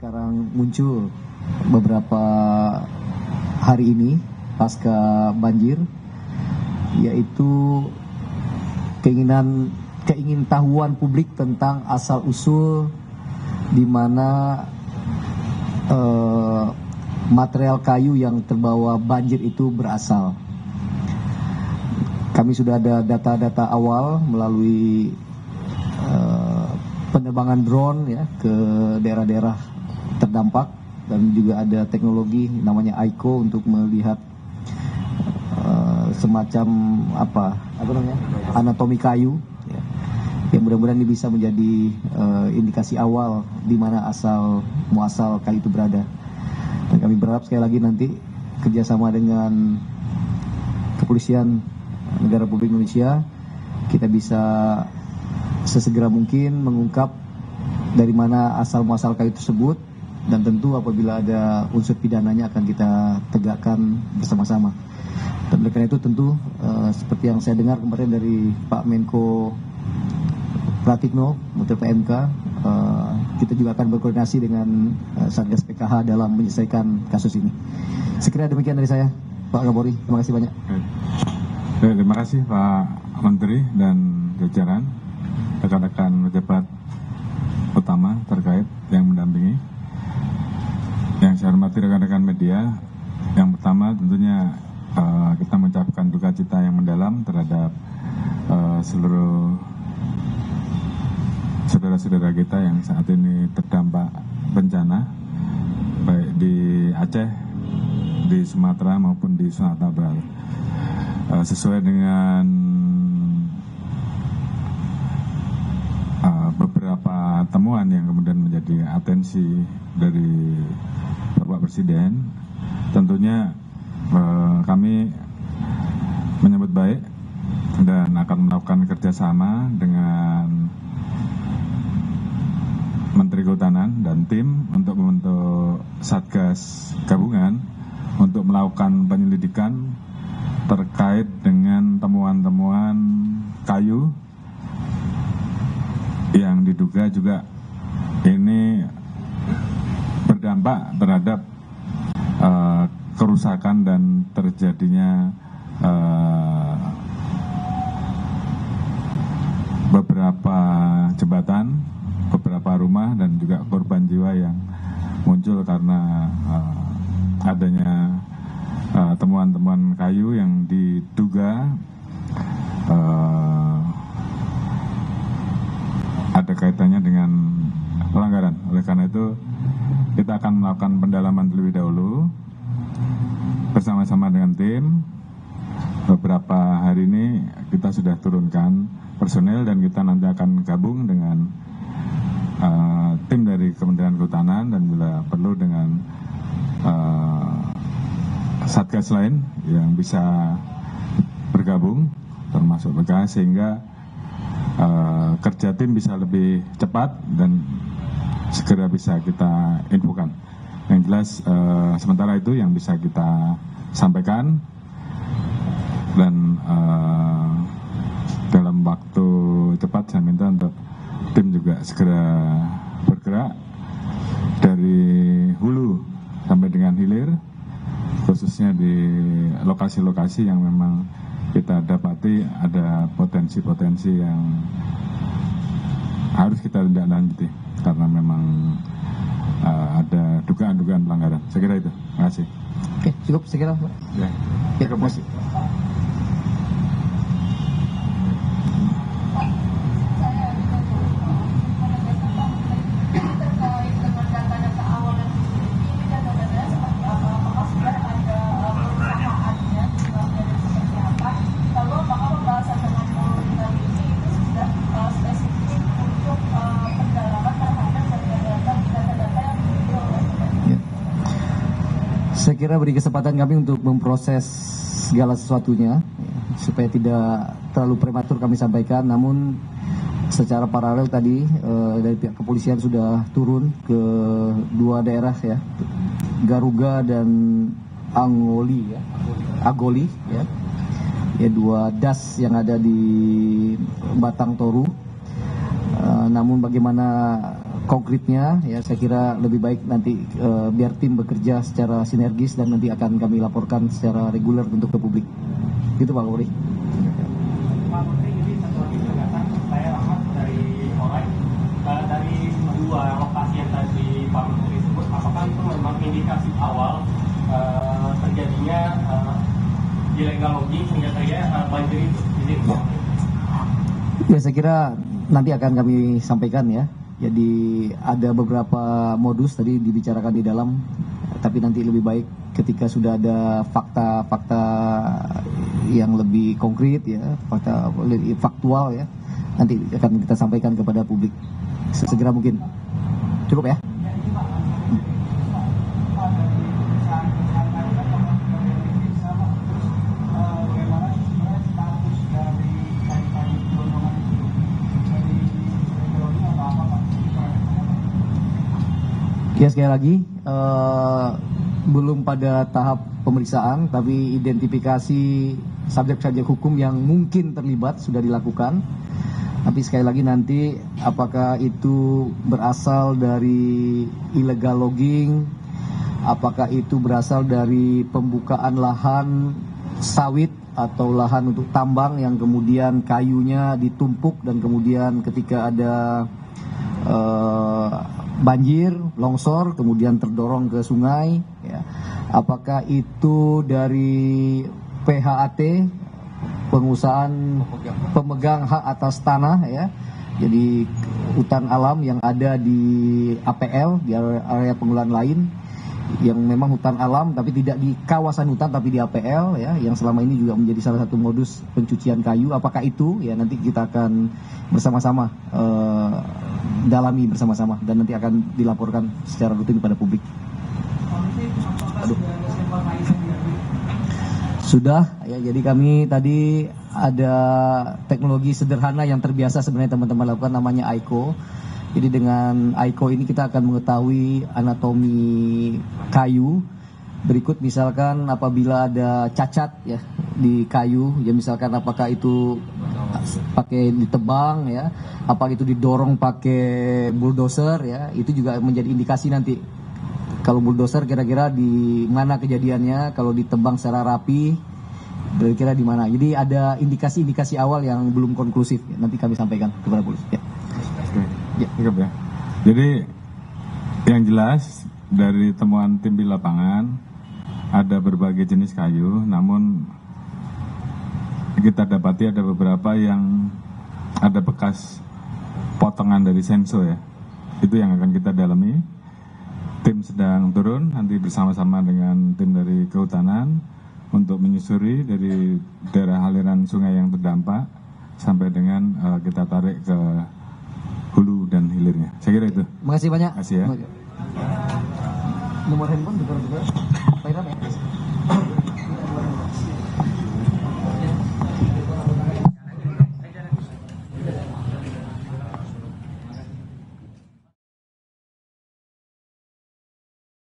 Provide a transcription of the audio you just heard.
sekarang muncul beberapa hari ini pasca banjir, yaitu keingintahuan publik tentang asal usul di mana material kayu yang terbawa banjir itu berasal. Kami sudah ada data-data awal melalui penerbangan drone ya ke daerah-daerah terdampak, dan juga ada teknologi namanya AICO untuk melihat semacam anatomi kayu ya. Yang mudah-mudahan ini bisa menjadi indikasi awal di mana asal muasal kayu itu berada. Dan kami berharap sekali lagi nanti kerjasama dengan kepolisian negara Republik Indonesia kita bisa sesegera mungkin mengungkap dari mana asal muasal kayu tersebut, dan tentu apabila ada unsur pidananya akan kita tegakkan bersama-sama. Dan oleh karena itu tentu seperti yang saya dengar kemarin dari Pak Menko Pratikno, Menteri PMK, kita juga akan berkoordinasi dengan Satgas PKH dalam menyelesaikan kasus ini. Sekira demikian dari saya, Pak Kapolri. Terima kasih banyak. Terima kasih Pak Menteri dan jajaran, rekan-rekan pejabat utama terkait yang mendampingi. Yang saya hormati rekan-rekan media, yang pertama tentunya kita mengucapkan duka cita yang mendalam terhadap seluruh saudara-saudara kita yang saat ini terdampak bencana, baik di Aceh, di Sumatera maupun di Sumatera Barat. Sesuai dengan beberapa temuan yang kemudian menjadi atensi dari Bapak Presiden, tentunya kami menyambut baik dan akan melakukan kerjasama dengan Menteri Kehutanan dan tim untuk membentuk Satgas Gabungan untuk melakukan penyelidikan terkait dengan temuan-temuan kayu yang diduga juga ini berdampak terhadap kerusakan dan terjadinya beberapa jembatan, beberapa rumah, dan juga korban jiwa yang muncul karena adanya temuan-temuan kayu yang diduga ada kaitannya dengan pelanggaran. Oleh karena itu kita akan melakukan pendalaman terlebih dahulu bersama-sama dengan tim. Beberapa hari ini kita sudah turunkan personel dan kita nanti akan gabung dengan tim dari Kementerian Kehutanan dan bila perlu dengan Satgas lain yang bisa bergabung termasuk PKH, sehingga kerja tim bisa lebih cepat dan segera bisa kita infokan. Yang jelas sementara itu yang bisa kita sampaikan, dan dalam waktu cepat saya minta untuk tim juga segera bergerak dari hulu sampai dengan hilir, khususnya di lokasi-lokasi yang memang kita dapati ada potensi-potensi yang harus kita tindak lanjuti karena memang ada dugaan-dugaan pelanggaran. Saya kira itu. Terima kasih. Oke, cukup saya kira, Pak. Ya. Terima kasih. Saya kira beri kesempatan kami untuk memproses segala sesuatunya ya, supaya tidak terlalu prematur kami sampaikan. Namun secara paralel tadi dari pihak kepolisian sudah turun ke dua daerah ya, Garuga dan Agoli ya, dua das yang ada di Batang Toru. Namun bagaimana konkretnya ya saya kira lebih baik nanti biar tim bekerja secara sinergis dan nanti akan kami laporkan secara reguler untuk ke publik. Itu Pak Kapolri. Pak Menteri, ini satu lagi penjelasan saya Rahmat dari Polres. Dari dua lokasi yang tadi Pak Menteri sebut, apakah itu memang indikasi awal terjadinya illegal logging sehingga terjadi banjir itu? Ya saya kira nanti akan kami sampaikan ya. Jadi ada beberapa modus tadi dibicarakan di dalam, tapi nanti lebih baik ketika sudah ada fakta-fakta yang lebih konkret ya, fakta lebih faktual ya, nanti akan kita sampaikan kepada publik sesegera mungkin. Cukup ya? Ya sekali lagi belum pada tahap pemeriksaan, tapi identifikasi subjek-subjek hukum yang mungkin terlibat sudah dilakukan. Tapi sekali lagi nanti apakah itu berasal dari illegal logging, apakah itu berasal dari pembukaan lahan sawit atau lahan untuk tambang yang kemudian kayunya ditumpuk dan kemudian ketika ada banjir, longsor, kemudian terdorong ke sungai. Ya. Apakah itu dari PHAT, pengusahaan pemegang hak atas tanah, ya. Jadi hutan alam yang ada di APL, di area pengelolaan lain, yang memang hutan alam tapi tidak di kawasan hutan tapi di APL, ya, yang selama ini juga menjadi salah satu modus pencucian kayu. Apakah itu? Ya nanti kita akan bersama-sama dalami bersama-sama dan nanti akan dilaporkan secara rutin kepada publik. Sudah ya, jadi kami tadi ada teknologi sederhana yang terbiasa sebenarnya teman-teman lakukan, namanya AICO. Jadi dengan AICO ini kita akan mengetahui anatomi kayu. Berikut misalkan apabila ada cacat ya di kayu, ya misalkan apakah itu pakai ditebang ya, apakah itu didorong pakai bulldozer ya, itu juga menjadi indikasi nanti. Kalau bulldozer kira-kira di mana kejadiannya, kalau ditebang secara rapi kira-kira di mana. Jadi ada indikasi-indikasi awal yang belum konklusif, ya, nanti kami sampaikan kepada polisi. Ya. Ya, cukup ya. Jadi yang jelas dari temuan tim di lapangan ada berbagai jenis kayu, namun kita dapati ada beberapa yang ada bekas potongan dari senso ya. Itu yang akan kita dalami. Tim sedang turun nanti bersama-sama dengan tim dari kehutanan untuk menyusuri dari daerah aliran sungai yang terdampak sampai dengan kita tarik ke hulu dan hilirnya. Saya kira itu. Terima kasih banyak. Terima kasih ya. Nomor handphone juga.